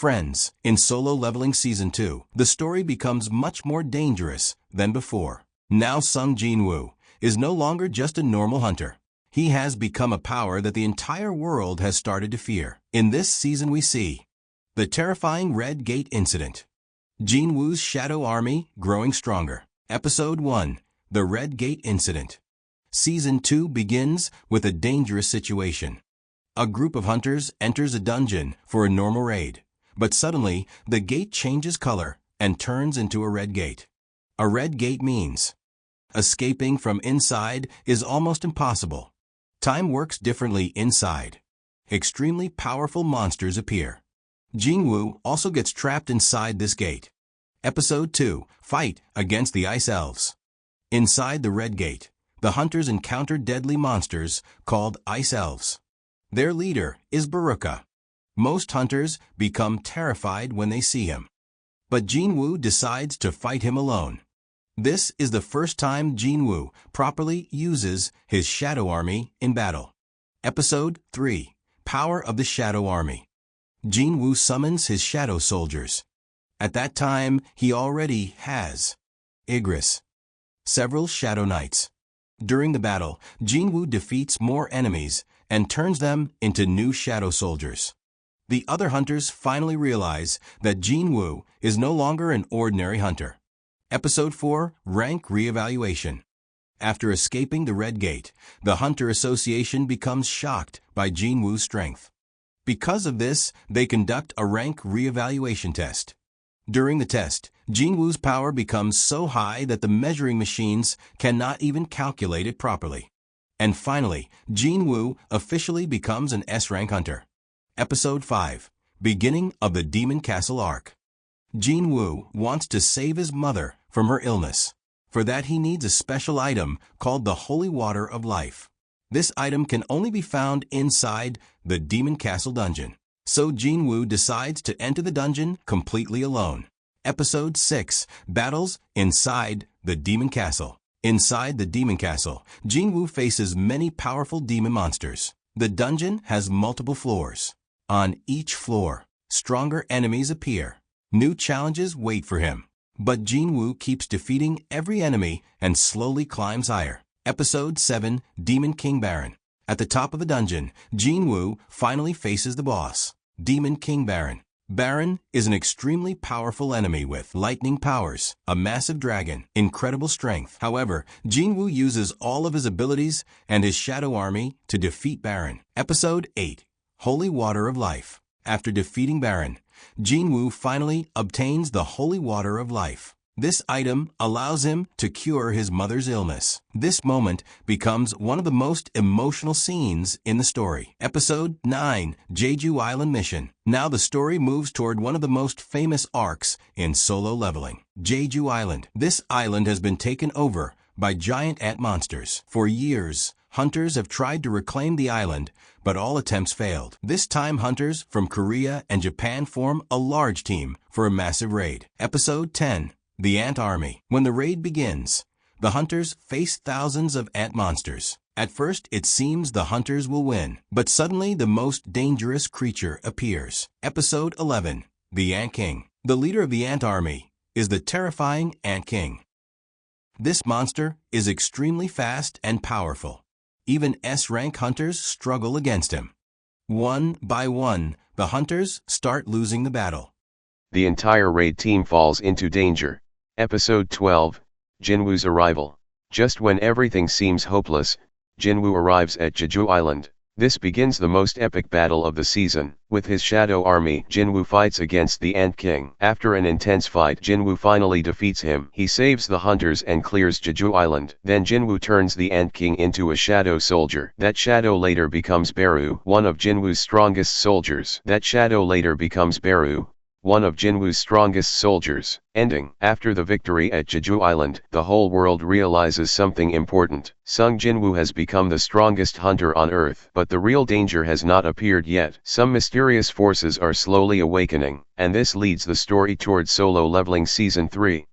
Friends, in Solo Leveling Season 2, the story becomes much more dangerous than before. Now Sung Jin-Woo is no longer just a normal hunter. He has become a power that the entire world has started to fear. In this season we see the terrifying Red Gate Incident. Jin-Woo's shadow army growing stronger. Episode 1, The Red Gate Incident. Season 2 begins with a dangerous situation. A group of hunters enters a dungeon for a normal raid, but suddenly the gate changes color and turns into a red gate. A red gate means escaping from inside is almost impossible. Time works differently inside. Extremely powerful monsters appear. Jin-Woo also gets trapped inside this gate. Episode 2, Fight against the Ice Elves. Inside the Red Gate, the hunters encounter deadly monsters called Ice Elves. Their leader is Baruka. Most hunters become terrified when they see him. But Jin-Woo decides to fight him alone. This is the first time Jin-Woo properly uses his shadow army in battle. Episode 3, Power of the Shadow Army. Jin-Woo summons his shadow soldiers. At that time, he already has Igris, several shadow knights. During the battle, Jin-Woo defeats more enemies and turns them into new shadow soldiers. The other hunters finally realize that Jin-Woo is no longer an ordinary hunter. Episode 4, Rank Reevaluation. After escaping the Red Gate, the Hunter Association becomes shocked by Jin-Woo's strength. Because of this, they conduct a rank reevaluation test. During the test, Jin-Woo's power becomes so high that the measuring machines cannot even calculate it properly. And finally, Jin-Woo officially becomes an S-rank hunter. Episode 5, Beginning of the Demon Castle Arc. Jin-Woo wants to save his mother from her illness. For that he needs a special item called the Holy Water of Life. This item can only be found inside the Demon Castle dungeon. So Jin-Woo decides to enter the dungeon completely alone. Episode 6, Battles inside the Demon Castle. Inside the Demon Castle, Jin-Woo faces many powerful demon monsters. The dungeon has multiple floors. On each floor, stronger enemies appear. New challenges wait for him. But Jin-Woo keeps defeating every enemy and slowly climbs higher. Episode 7, Demon King Baron. At the top of the dungeon, Jin-Woo finally faces the boss, Demon King Baron. Baron is an extremely powerful enemy with lightning powers, a massive dragon, incredible strength. However, Jin-Woo uses all of his abilities and his shadow army to defeat Baron. Episode 8, Holy Water of Life. After defeating Baron, Jin-Woo finally obtains the Holy Water of Life. This item allows him to cure his mother's illness. This moment becomes one of the most emotional scenes in the story. Episode 9, Jeju Island Mission. Now the story moves toward one of the most famous arcs in Solo Leveling, Jeju Island. This island has been taken over by giant ant monsters. For years, hunters have tried to reclaim the island, but all attempts failed. This time hunters from Korea and Japan form a large team for a massive raid. Episode 10, The Ant Army. When the raid begins, the hunters face thousands of ant monsters. At first, it seems the hunters will win, but suddenly the most dangerous creature appears. Episode 11, The Ant King. The leader of the ant army is the terrifying Ant King. This monster is extremely fast and powerful. Even S-rank hunters struggle against him. One by one, the hunters start losing the battle. The entire raid team falls into danger. Episode 12, Jin-Woo's Arrival. Just when everything seems hopeless, Jin-Woo arrives at Jeju Island. This begins the most epic battle of the season. With his shadow army, Jin-Woo fights against the Ant King. After an intense fight, Jin-Woo finally defeats him. He saves the hunters and clears Jeju Island. Then Jin-Woo turns the Ant King into a shadow soldier. That shadow later becomes Beru, one of Jin-Woo's strongest soldiers. Ending. After the victory at Jeju Island, the whole world realizes something important. Sung Jin-Woo has become the strongest hunter on Earth. But the real danger has not appeared yet. Some mysterious forces are slowly awakening, and this leads the story towards Solo Leveling Season 3.